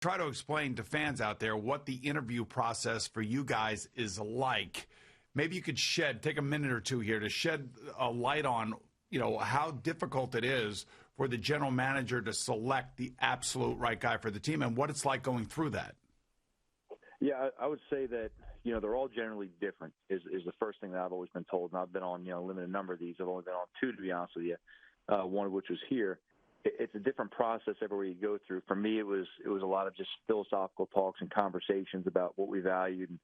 try to explain to fans out there what the interview process for you guys is like. Maybe you could take a minute or two here to shed a light on, how difficult it is for the general manager to select the absolute right guy for the team and what it's like going through that. Yeah, I would say that, they're all generally different is the first thing that I've always been told. And I've been on, a limited number of these. I've only been on 2, to be honest with you, one of which was here. It's a different process everywhere you go through. For me, it was a lot of just philosophical talks and conversations about what we valued and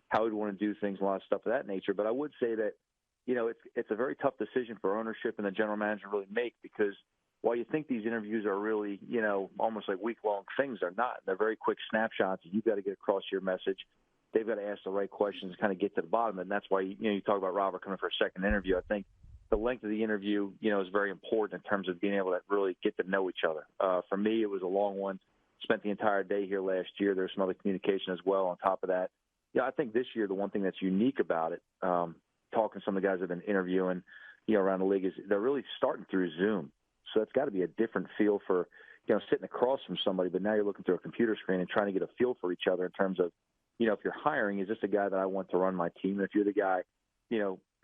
how we'd want to do things, a lot of stuff of that nature. But I would say that, it's a very tough decision for ownership and the general manager to really make, because while you think these interviews are really, almost like week-long things, they're not. They're very quick snapshots. You've got to get across your message. They've got to ask the right questions, kind of get to the bottom. And that's why, you talk about Robert coming for a second interview. I think the length of the interview, is very important in terms of being able to really get to know each other. For me, it was a long one. Spent the entire day here last year. There's some other communication as well on top of that. Yeah, I think this year the one thing that's unique about it, talking to some of the guys that have been interviewing, around the league, is they're really starting through Zoom. So it's got to be a different feel for, sitting across from somebody, but now you're looking through a computer screen and trying to get a feel for each other in terms of, if you're hiring, is this a guy that I want to run my team? And if you're the guy,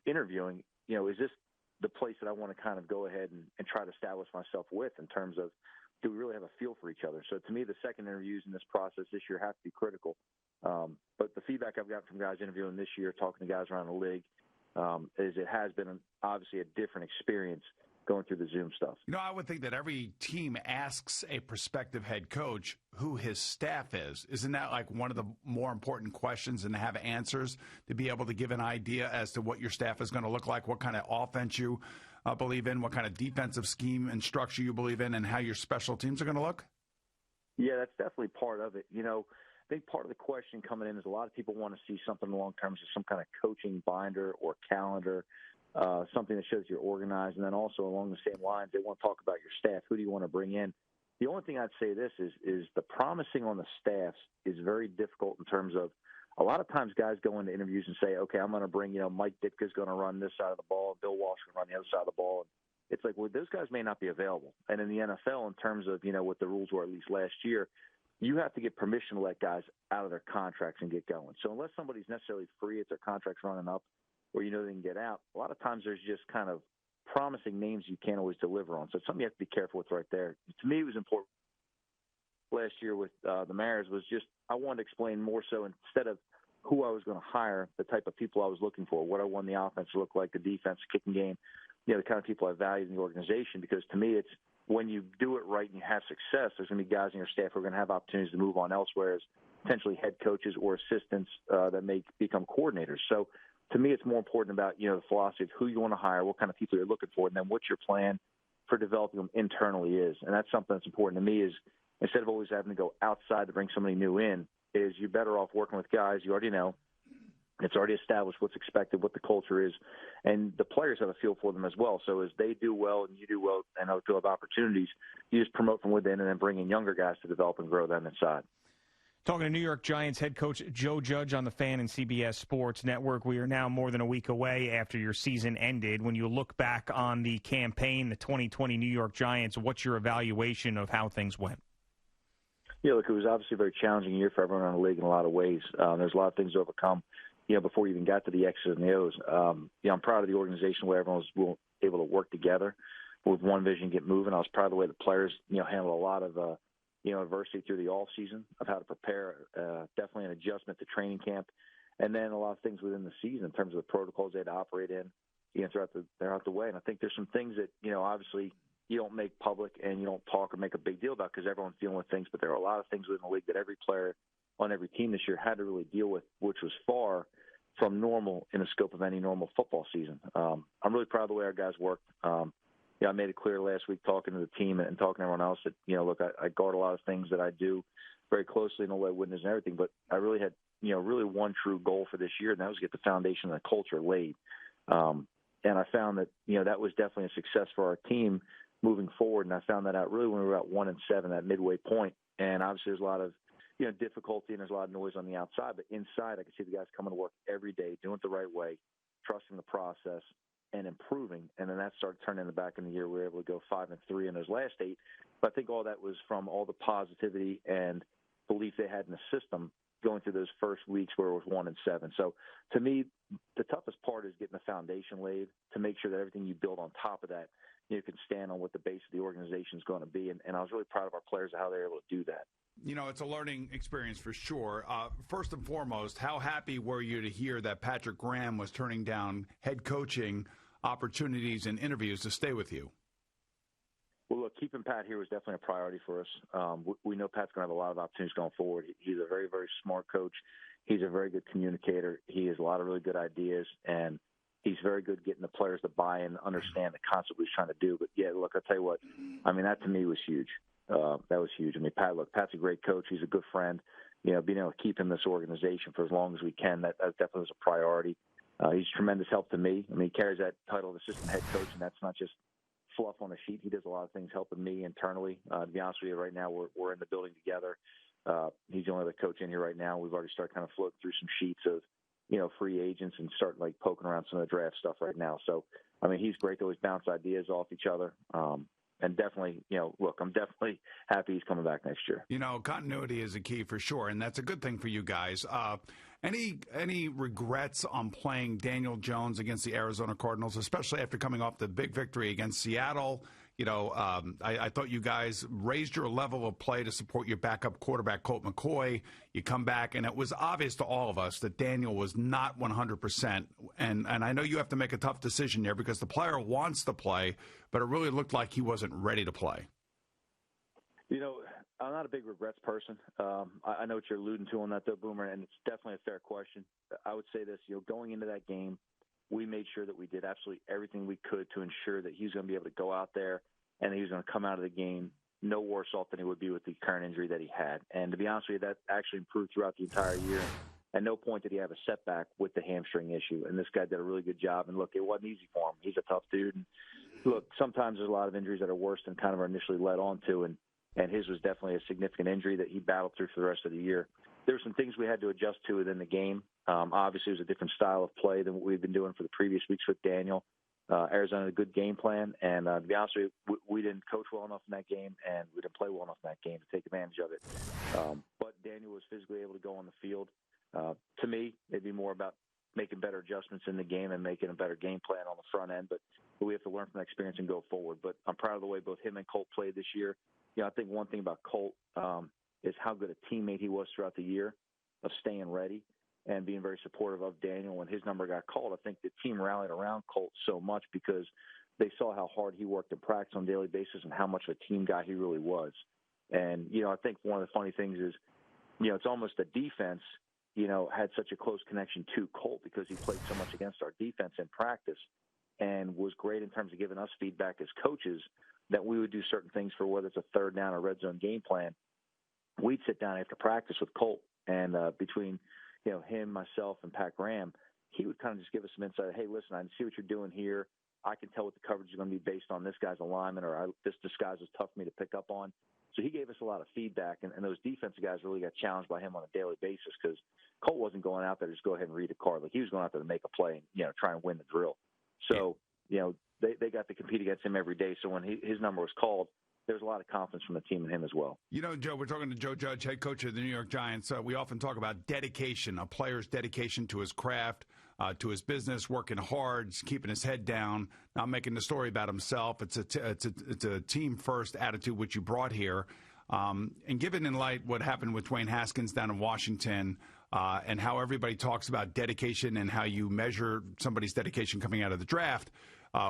interviewing, is this the place that I want to kind of go ahead and try to establish myself with in terms of, do we really have a feel for each other? So to me, the second interviews in this process this year have to be critical. But the feedback I've got from guys interviewing this year, talking to guys around the league, is it has been obviously a different experience going through the Zoom stuff. I would think that every team asks a prospective head coach who his staff is. Isn't that like one of the more important questions, and to have answers to be able to give an idea as to what your staff is going to look like, what kind of offense you believe in, what kind of defensive scheme and structure you believe in, and how your special teams are going to look? Yeah, that's definitely part of it. I think part of the question coming in is a lot of people want to see something along terms of some kind of coaching binder or calendar, something that shows you're organized. And then also along the same lines, they want to talk about your staff. Who do you want to bring in? The only thing I'd say is the promising on the staffs is very difficult in terms of a lot of times guys go into interviews and say, okay, I'm going to bring, Mike Ditka's going to run this side of the ball, and Bill Walsh going to run the other side of the ball. And it's like, well, those guys may not be available. And in the NFL, in terms of, what the rules were at least last year, you have to get permission to let guys out of their contracts and get going. So unless somebody's necessarily free, if their contract's running up, or they can get out, a lot of times there's just kind of promising names you can't always deliver on. So it's something you have to be careful with right there. To me, it was important last year with the Mariners was just I wanted to explain more so instead of who I was going to hire, the type of people I was looking for, what I want the offense to look like, the defense, kicking game, the kind of people I valued in the organization. Because to me, it's when you do it right and you have success, there's going to be guys in your staff who are going to have opportunities to move on elsewhere as potentially head coaches or assistants that may become coordinators. So to me, it's more important about, the philosophy of who you want to hire, what kind of people you're looking for, and then what your plan for developing them internally is. And that's something that's important to me is instead of always having to go outside to bring somebody new in, is you're better off working with guys you already know. It's already established what's expected, what the culture is, and the players have a feel for them as well. So as they do well and you do well and other people have opportunities, you just promote from within and then bring in younger guys to develop and grow them inside. Talking to New York Giants head coach Joe Judge on the Fan and CBS Sports Network. We are now more than a week away after your season ended. When you look back on the campaign, the 2020 New York Giants, what's your evaluation of how things went? Yeah, look, it was obviously a very challenging year for everyone in the league in a lot of ways. There's a lot of things to overcome, before we even got to the X's and the O's. I'm proud of the organization where everyone was able to work together with one vision, get moving. I was proud of the way the players, handled a lot of, adversity through the off season of how to prepare, definitely an adjustment to training camp, and then a lot of things within the season in terms of the protocols they had to operate in, throughout the way. And I think there's some things that, obviously you don't make public and you don't talk or make a big deal about because everyone's dealing with things, but there are a lot of things within the league that every player on every team this year had to really deal with, which was far from normal in the scope of any normal football season. I'm really proud of the way our guys worked. I made it clear last week talking to the team and talking to everyone else that, look, I guard a lot of things that I do very closely in the way of witness and everything, but I really had, really one true goal for this year, and that was to get the foundation and the culture laid. And I found that, that was definitely a success for our team moving forward, and I found that out really when we were at 1-7, that midway point. And obviously there's a lot of, difficulty and there's a lot of noise on the outside, but inside I could see the guys coming to work every day, doing it the right way, trusting the process, and improving. And then that started turning in the back in the year. We were able to go 5-3 in those last 8. But I think all that was from all the positivity and, belief they had in the system going through those first weeks where it was 1-7. So to me, the toughest part is getting the foundation laid to make sure that everything you build on top of that, you can stand on what the base of the organization is going to be. And I was really proud of our players and how they were able to do that. You know, it's a learning experience for sure. First and foremost, how happy were you to hear that Patrick Graham was turning down head coaching opportunities and interviews to stay with you? Well, look, keeping Pat here was definitely a priority for us. We know Pat's going to have a lot of opportunities going forward. He's a very, very smart coach. He's a very good communicator. He has a lot of really good ideas, and he's very good getting the players to buy in and understand the concept he's trying to do. But, yeah, look, I'll tell you what, I mean, that to me was huge. That was huge. I mean, Pat's a great coach. He's a good friend. You know, being able to keep him in this organization for as long as we can, that definitely was a priority. He's a tremendous help to me. I mean, he carries that title of assistant head coach, and that's not just fluff on a sheet. He does a lot of things helping me internally. To be honest with you, right now we're in the building together. He's the only other coach in here right now. We've already started kind of floating through some sheets of, you know, free agents and start like poking around some of the draft stuff right now. So, I mean, he's great to always bounce ideas off each other. And definitely, you know, look, I'm definitely happy he's coming back next year. You know, continuity is a key for sure, and that's a good thing for you guys. Any regrets on playing Daniel Jones against the Arizona Cardinals, especially after coming off the big victory against Seattle? You know, I thought you guys raised your level of play to support your backup quarterback, Colt McCoy. You come back, and it was obvious to all of us that Daniel was not 100%. And I know you have to make a tough decision there because the player wants to play, but it really looked like he wasn't ready to play. You know, I'm not a big regrets person. I know what you're alluding to on that, though, Boomer, and it's definitely a fair question. I would say this, you know, going into that game, we made sure that we did absolutely everything we could to ensure that he's going to be able to go out there and he was going to come out of the game no worse off than he would be with the current injury that he had. And to be honest with you, that actually improved throughout the entire year. At no point did he have a setback with the hamstring issue. And this guy did a really good job. And look, it wasn't easy for him. He's a tough dude. And look, sometimes there's a lot of injuries that are worse than kind of are initially led on to. And his was definitely a significant injury that he battled through for the rest of the year. There were some things we had to adjust to within the game. Obviously, it was a different style of play than what we've been doing for the previous weeks with Daniel. Arizona had a good game plan, and to be honest with you, we didn't coach well enough in that game, and we didn't play well enough in that game to take advantage of it. But Daniel was physically able to go on the field. To me, it'd be more about making better adjustments in the game and making a better game plan on the front end. But we have to learn from that experience and go forward. But I'm proud of the way both him and Colt played this year. You know, I think one thing about Colt is how good a teammate he was throughout the year of staying ready and being very supportive of Daniel. When his number got called, I think the team rallied around Colt so much because they saw how hard he worked in practice on a daily basis and how much of a team guy he really was. And, you know, I think one of the funny things is, you know, it's almost the defense, you know, had such a close connection to Colt because he played so much against our defense in practice and was great in terms of giving us feedback as coaches that we would do certain things for whether it's a third down or red zone game plan. We'd sit down after practice with Colt, and between, you know, him, myself, and Pat Graham, he would kind of just give us some insight. Hey, listen, I see what you're doing here. I can tell what the coverage is going to be based on this guy's alignment, or this disguise is tough for me to pick up on. So he gave us a lot of feedback, and those defensive guys really got challenged by him on a daily basis because Colt wasn't going out there to just go ahead and read a card. Like, he was going out there to make a play and, you know, try and win the drill. So, you know, they got to compete against him every day. So when his number was called, there's a lot of confidence from the team and him as well. You know, Joe, we're talking to Joe Judge, head coach of the New York Giants. We often talk about dedication, a player's dedication to his craft, to his business, working hard, keeping his head down, not making the story about himself. It's a team-first attitude, which you brought here. And given in light what happened with Dwayne Haskins down in Washington and how everybody talks about dedication and how you measure somebody's dedication coming out of the draft,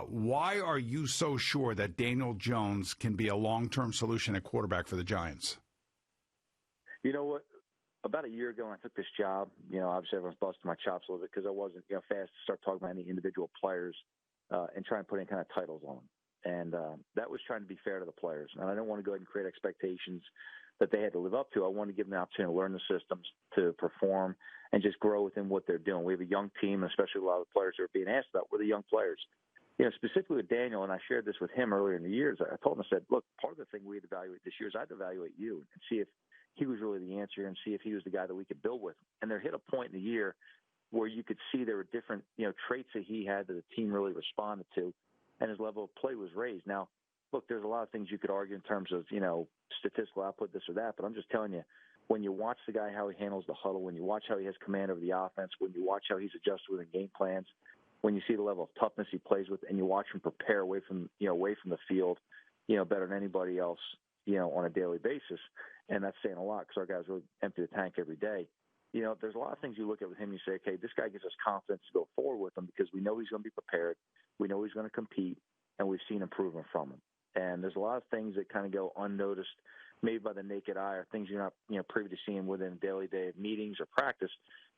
why are you so sure that Daniel Jones can be a long-term solution at quarterback for the Giants? You know what? About a year ago when I took this job, you know, obviously everyone's busting my chops a little bit because I wasn't, you know, fast to start talking about any individual players and try and put any kind of titles on them. And that was trying to be fair to the players. And I didn't want to go ahead and create expectations that they had to live up to. I wanted to give them the opportunity to learn the systems, to perform, and just grow within what they're doing. We have a young team, especially a lot of the players who are being asked about. We're the young players. You know, specifically with Daniel, and I shared this with him earlier in the years, I told him, I said, look, part of the thing we'd evaluate this year is I'd evaluate you and see if he was really the answer and see if he was the guy that we could build with. And there hit a point in the year where you could see there were different, you know, traits that he had that the team really responded to, and his level of play was raised. Now, look, there's a lot of things you could argue in terms of, you know, statistical output, this or that, but I'm just telling you, when you watch the guy, how he handles the huddle, when you watch how he has command over the offense, when you watch how he's adjusted within game plans, when you see the level of toughness he plays with, and you watch him prepare away from the field, better than anybody else, on a daily basis. And that's saying a lot because our guys really empty the tank every day. There's a lot of things you look at with him. You say, okay, this guy gives us confidence to go forward with him because we know he's going to be prepared. We know he's going to compete, and we've seen improvement from him. And there's a lot of things that kind of go unnoticed, maybe by the naked eye, or things you're not privy to seeing within a daily day of meetings or practice.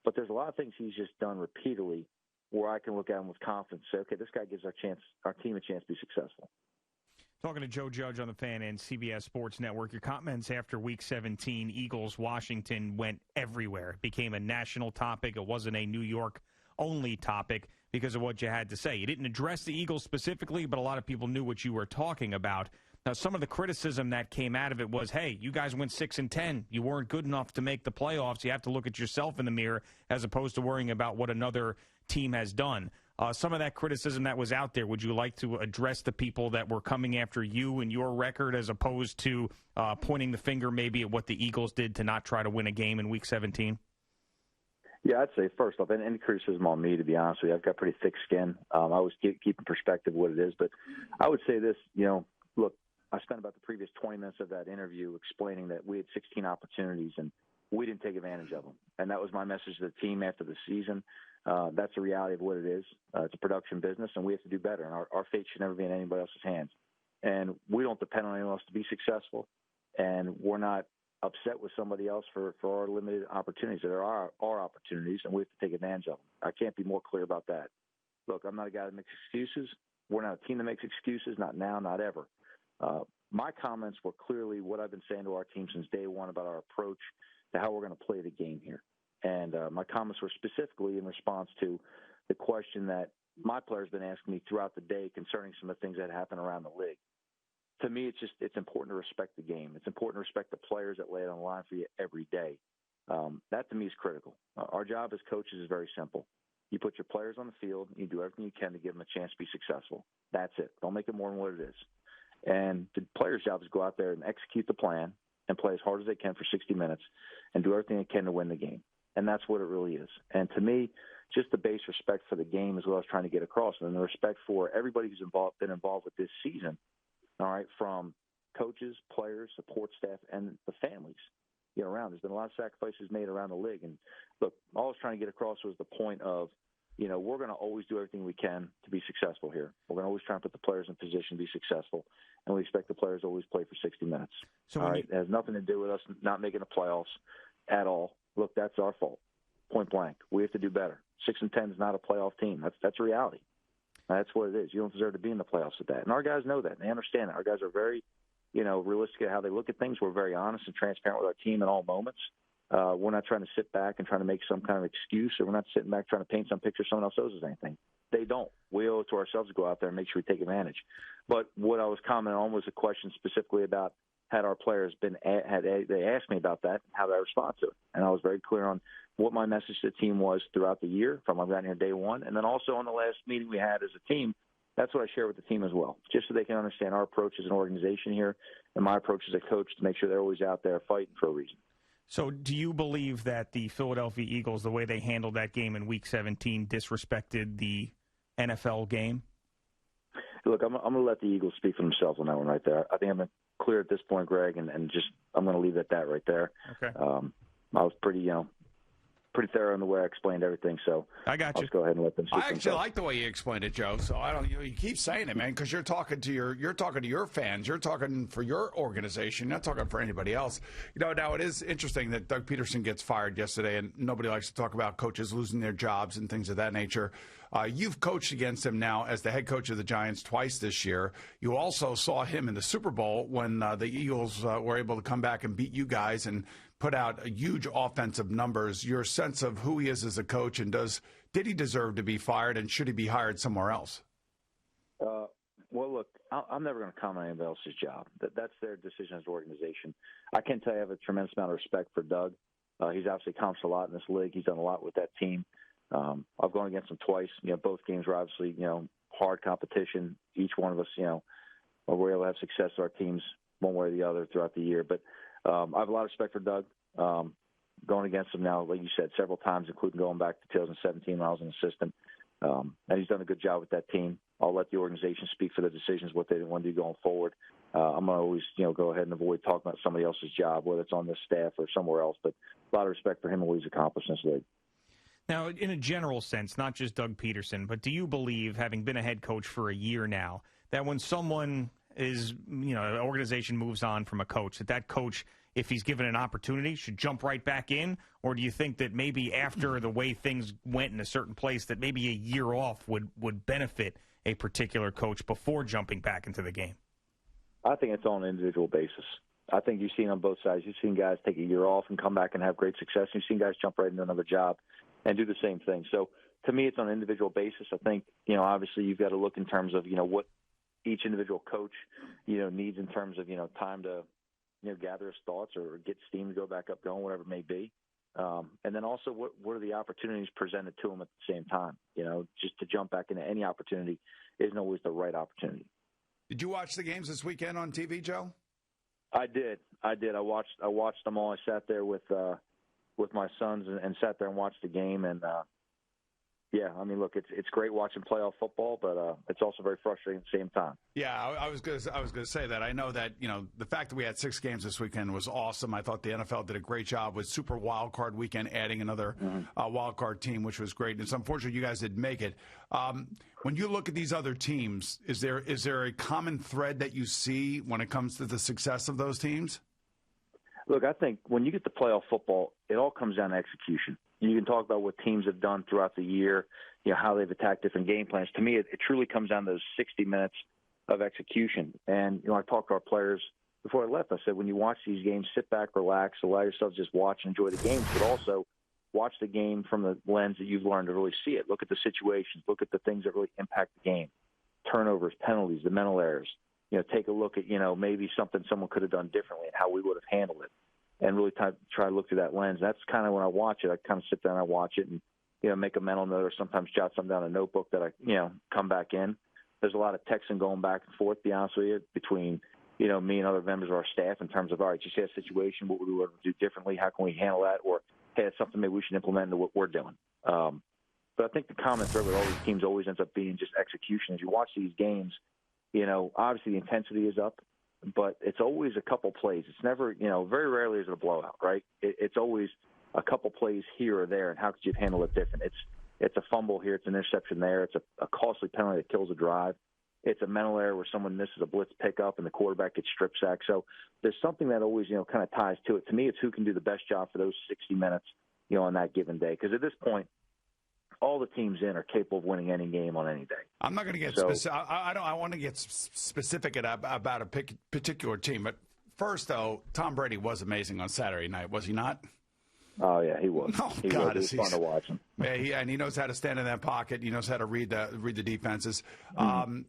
But there's a lot of things he's just done repeatedly where I can look at him with confidence and say, okay, this guy gives our team a chance to be successful. Talking to Joe Judge on the Fan and CBS Sports Network, your comments after Week 17, Eagles-Washington, went everywhere. It became a national topic. It wasn't a New York-only topic because of what you had to say. You didn't address the Eagles specifically, but a lot of people knew what you were talking about. Now, some of the criticism that came out of it was, hey, you guys went 6-10. You weren't good enough to make the playoffs. You have to look at yourself in the mirror as opposed to worrying about what another team has done. Some of that criticism that was out there, would you like to address the people that were coming after you and your record as opposed to pointing the finger maybe at what the Eagles did to not try to win a game in Week 17? Yeah, I'd say first off, any criticism on me, to be honest with you, I've got pretty thick skin. I always keep in perspective what it is. But I would say this, look, I spent about the previous 20 minutes of that interview explaining that we had 16 opportunities and we didn't take advantage of them. And that was my message to the team after the season. That's the reality of what it is. It's a production business, and we have to do better. And our fate should never be in anybody else's hands. And we don't depend on anyone else to be successful. And we're not upset with somebody else for our limited opportunities. There are our opportunities, and we have to take advantage of them. I can't be more clear about that. Look, I'm not a guy that makes excuses. We're not a team that makes excuses, not now, not ever. My comments were clearly what I've been saying to our team since day one about our approach to how we're going to play the game here. And my comments were specifically in response to the question that my players have been asking me throughout the day concerning some of the things that happen around the league. To me, it's important to respect the game. It's important to respect the players that lay it on the line for you every day. That, to me, is critical. Our job as coaches is very simple. You put your players on the field, and you do everything you can to give them a chance to be successful. That's it. Don't make it more than what it is. And the players' job is to go out there and execute the plan and play as hard as they can for 60 minutes and do everything they can to win the game. And that's what it really is. And to me, just the base respect for the game is what I was trying to get across, and the respect for everybody who's been involved with this season, all right, from coaches, players, support staff, and the families around. There's been a lot of sacrifices made around the league. And, look, all I was trying to get across was the point of, we're going to always do everything we can to be successful here. We're going to always try and put the players in position to be successful, and we expect the players to always play for 60 minutes. So all right? It has nothing to do with us not making the playoffs at all. Look, that's our fault, point blank. We have to do better. 6-10 is not a playoff team. That's reality. That's what it is. You don't deserve to be in the playoffs with that. And our guys know that. And they understand that. Our guys are very, realistic at how they look at things. We're very honest and transparent with our team in all moments. We're not trying to sit back and trying to make some kind of excuse, or we're not sitting back trying to paint some picture someone else owes us anything. They don't. We owe it to ourselves to go out there and make sure we take advantage. But what I was commenting on was a question specifically about had our players they asked me about that, how did I respond to it? And I was very clear on what my message to the team was throughout the year from I got here day one. And then also on the last meeting we had as a team, that's what I share with the team as well, just so they can understand our approach as an organization here and my approach as a coach to make sure they're always out there fighting for a reason. So do you believe that the Philadelphia Eagles, the way they handled that game in Week 17, disrespected the NFL game? Look, I'm going to let the Eagles speak for themselves on that one right there. I think I'm clear at this point, Greg, and just I'm going to leave it at that right there. Okay. I was pretty thorough in the way I explained everything, so I got you. Let's go ahead and let them speak. I actually like the way you explained it, Joe. So I don't. You keep saying it, man, because you're talking to your fans. You're talking for your organization. You're not talking for anybody else. Now it is interesting that Doug Peterson gets fired yesterday, and nobody likes to talk about coaches losing their jobs and things of that nature. You've coached against him now as the head coach of the Giants twice this year. You also saw him in the Super Bowl when the Eagles were able to come back and beat you guys and put out huge offensive numbers. Your sense of who he is as a coach, and did he deserve to be fired, and should he be hired somewhere else? Well, look, I'm never going to comment on anybody else's job. That's their decision as an organization. I can tell you I have a tremendous amount of respect for Doug. He's obviously accomplished a lot in this league. He's done a lot with that team. I've gone against him twice. Both games were obviously, hard competition. Each one of us, we're able to have success with our teams one way or the other throughout the year. But I have a lot of respect for Doug. Going against him now, like you said, several times, including going back to 2017 when I was an assistant. And he's done a good job with that team. I'll let the organization speak for the decisions, what they want to do going forward. I'm going to always, go ahead and avoid talking about somebody else's job, whether it's on this staff or somewhere else. But a lot of respect for him and what he's accomplished in this league. Now, in a general sense, not just Doug Peterson, but do you believe, having been a head coach for a year now, that when someone is, an organization moves on from a coach, that coach, if he's given an opportunity, should jump right back in? Or do you think that maybe after the way things went in a certain place, that maybe a year off would benefit a particular coach before jumping back into the game? I think it's on an individual basis. I think you've seen on both sides. You've seen guys take a year off and come back and have great success. You've seen guys jump right into another job and do the same thing. So to me, it's on an individual basis. I think, obviously you've got to look in terms of, what each individual coach, needs in terms of, time to, gather his thoughts or get steam to go back up going, whatever it may be. And then also what are the opportunities presented to him at the same time? Just to jump back into any opportunity isn't always the right opportunity. Did you watch the games this weekend on TV, Joe? I did. I watched them all. I sat there with my sons and sat there and watched the game. And yeah, I mean, look, it's great watching playoff football, but it's also very frustrating at the same time. Yeah, I was going to say that. I know that the fact that we had 6 games this weekend was awesome. I thought the NFL did a great job with Super Wild Card Weekend, adding another wild card team, which was great. And it's unfortunate you guys didn't make it. When you look at these other teams, is there a common thread that you see when it comes to the success of those teams? Look, I think when you get to playoff football, it all comes down to execution. You can talk about what teams have done throughout the year, how they've attacked different game plans. To me, it truly comes down to those 60 minutes of execution. And, I talked to our players before I left. I said, when you watch these games, sit back, relax, allow yourself to just watch and enjoy the games, but also watch the game from the lens that you've learned to really see it. Look at the situations. Look at the things that really impact the game. Turnovers, penalties, the mental errors. Take a look at, maybe something someone could have done differently and how we would have handled it. And really try to look through that lens. That's kind of when I watch it. I kind of sit down and I watch it and, make a mental note or sometimes jot something down in a notebook that I, come back in. There's a lot of texting going back and forth, to be honest with you, between, me and other members of our staff in terms of, all right, you see a situation, what would we want to do differently? How can we handle that? Or, hey, it's something maybe we should implement into what we're doing. But I think the common thread with all these teams always ends up being just execution. As you watch these games, obviously the intensity is up. But it's always a couple plays. It's never, very rarely is it a blowout, right? It's always a couple plays here or there, and how could you handle it different? It's a fumble here, it's an interception there, it's a costly penalty that kills a drive. It's a mental error where someone misses a blitz pickup and the quarterback gets strip sacked. So there's something that always, kind of ties to it. To me, it's who can do the best job for those 60 minutes, on that given day. Because at this point, all the teams in are capable of winning any game on any day. I'm not going to get specific. I want to get specific about a particular team. But first, though, Tom Brady was amazing on Saturday night, was he not? Oh yeah, he was. Oh he God, was. It was fun to watch him. Yeah, and he knows how to stand in that pocket. He knows how to read the defenses. And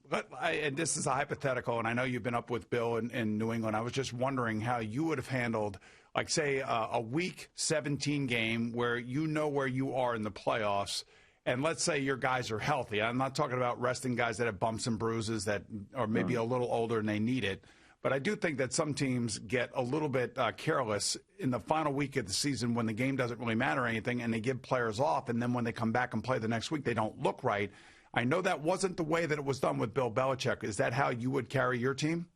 this is a hypothetical, and I know you've been up with Bill in New England. I was just wondering how you would have handled, like, say, a Week 17 game where where you are in the playoffs. And let's say your guys are healthy. I'm not talking about resting guys that have bumps and bruises that are maybe a little older and they need it. But I do think that some teams get a little bit careless in the final week of the season when the game doesn't really matter anything, and they give players off. And then when they come back and play the next week, they don't look right. I know that wasn't the way that it was done with Bill Belichick. Is that how you would carry your team?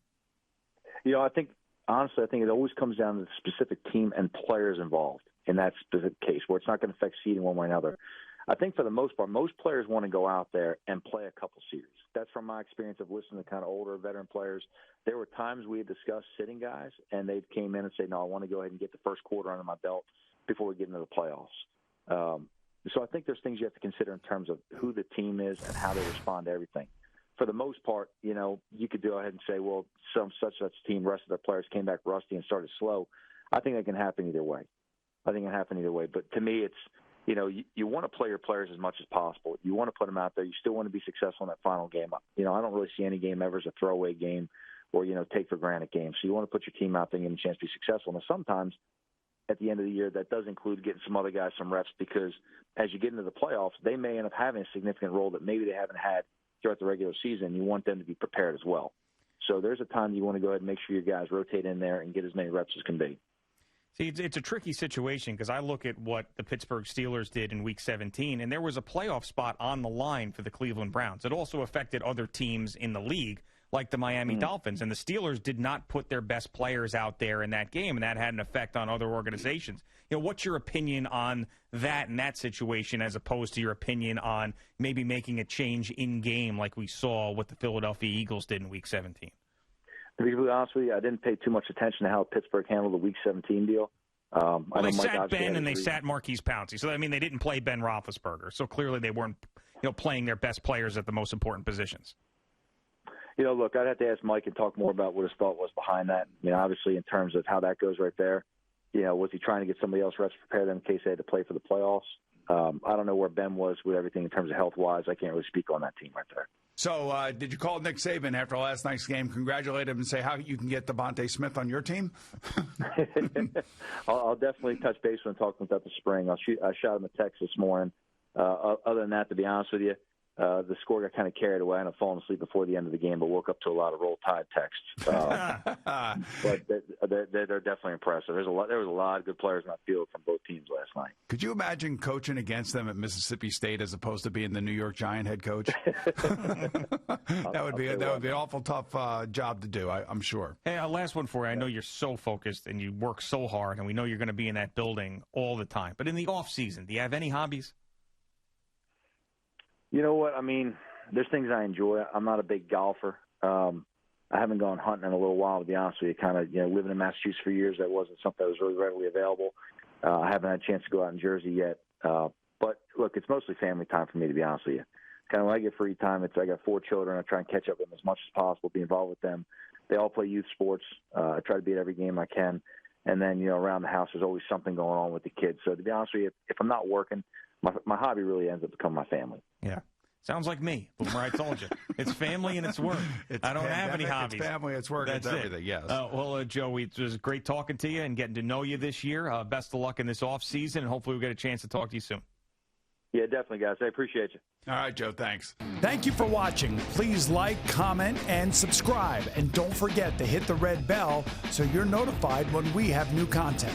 Honestly, I think it always comes down to the specific team and players involved in that specific case, where it's not going to affect seeding one way or another. I think for the most part, most players want to go out there and play a couple series. That's from my experience of listening to kind of older veteran players. There were times we had discussed sitting guys, and they came in and say, no, I want to go ahead and get the first quarter under my belt before we get into the playoffs. So I think there's things you have to consider in terms of who the team is and how they respond to everything. For the most part, you could go ahead and say, well, some such team, rest of their players came back rusty and started slow. I think that can happen either way. But to me, it's, you want to play your players as much as possible. You want to put them out there. You still want to be successful in that final game. I don't really see any game ever as a throwaway game or, take for granted game. So you want to put your team out there and give them a chance to be successful. Now, sometimes at the end of the year, that does include getting some other guys some reps, because as you get into the playoffs, they may end up having a significant role that maybe they haven't had throughout the regular season. You want them to be prepared as well. So there's a time you want to go ahead and make sure your guys rotate in there and get as many reps as can be. See, it's a tricky situation because I look at what the Pittsburgh Steelers did in Week 17, and there was a playoff spot on the line for the Cleveland Browns. It also affected other teams in the league, like the Miami Dolphins, and the Steelers did not put their best players out there in that game, and that had an effect on other organizations. What's your opinion on that in that situation as opposed to your opinion on maybe making a change in-game like we saw what the Philadelphia Eagles did in Week 17? To be completely honest with you, I didn't pay too much attention to how Pittsburgh handled the Week 17 deal. Well, they sat Ben and they sat Marquise Pouncey. So, I mean, they didn't play Ben Roethlisberger. So, clearly they weren't playing their best players at the most important positions. Look, I'd have to ask Mike and talk more about what his thought was behind that. Obviously, in terms of how that goes right there, was he trying to get somebody else reps to prepare them in case they had to play for the playoffs? I don't know where Ben was with everything in terms of health-wise. I can't really speak on that team right there. So did you call Nick Saban after last night's game, congratulate him, and say how you can get Devontae Smith on your team? I'll definitely touch base with him, talk about that this spring. I shot him a text this morning. Other than that, to be honest with you, the score got kind of carried away, and I've fallen asleep before the end of the game, but woke up to a lot of Roll Tide texts. But they're definitely impressive. There was a lot of good players in that field from both teams last night. Could you imagine coaching against them at Mississippi State as opposed to being the New York Giant head coach? that would be an awful tough job to do, I'm sure. Hey, last one for you. I know you're so focused and you work so hard, and we know you're going to be in that building all the time. But in the off season, do you have any hobbies? You know what? I mean, there's things I enjoy. I'm not a big golfer. I haven't gone hunting in a little while, to be honest with you. Kind of, living in Massachusetts for years, that wasn't something that was really readily available. I haven't had a chance to go out in Jersey yet. But, look, it's mostly family time for me, to be honest with you. Kind of when I get free time, I got 4 children. I try and catch up with them as much as possible, be involved with them. They all play youth sports. I try to be at every game I can. And then, around the house, there's always something going on with the kids. So, to be honest with you, if I'm not working, my hobby really ends up becoming my family. Yeah. Sounds like me. Boomer, I told you. It's family and it's work. I don't have any hobbies. It's family, it's work, it's everything, yes. Joe, it was great talking to you and getting to know you this year. Best of luck in this offseason, and hopefully we'll get a chance to talk to you soon. Yeah, definitely, guys. I appreciate you. All right, Joe, thanks. Thank you for watching. Please like, comment, and subscribe. And don't forget to hit the red bell so you're notified when we have new content.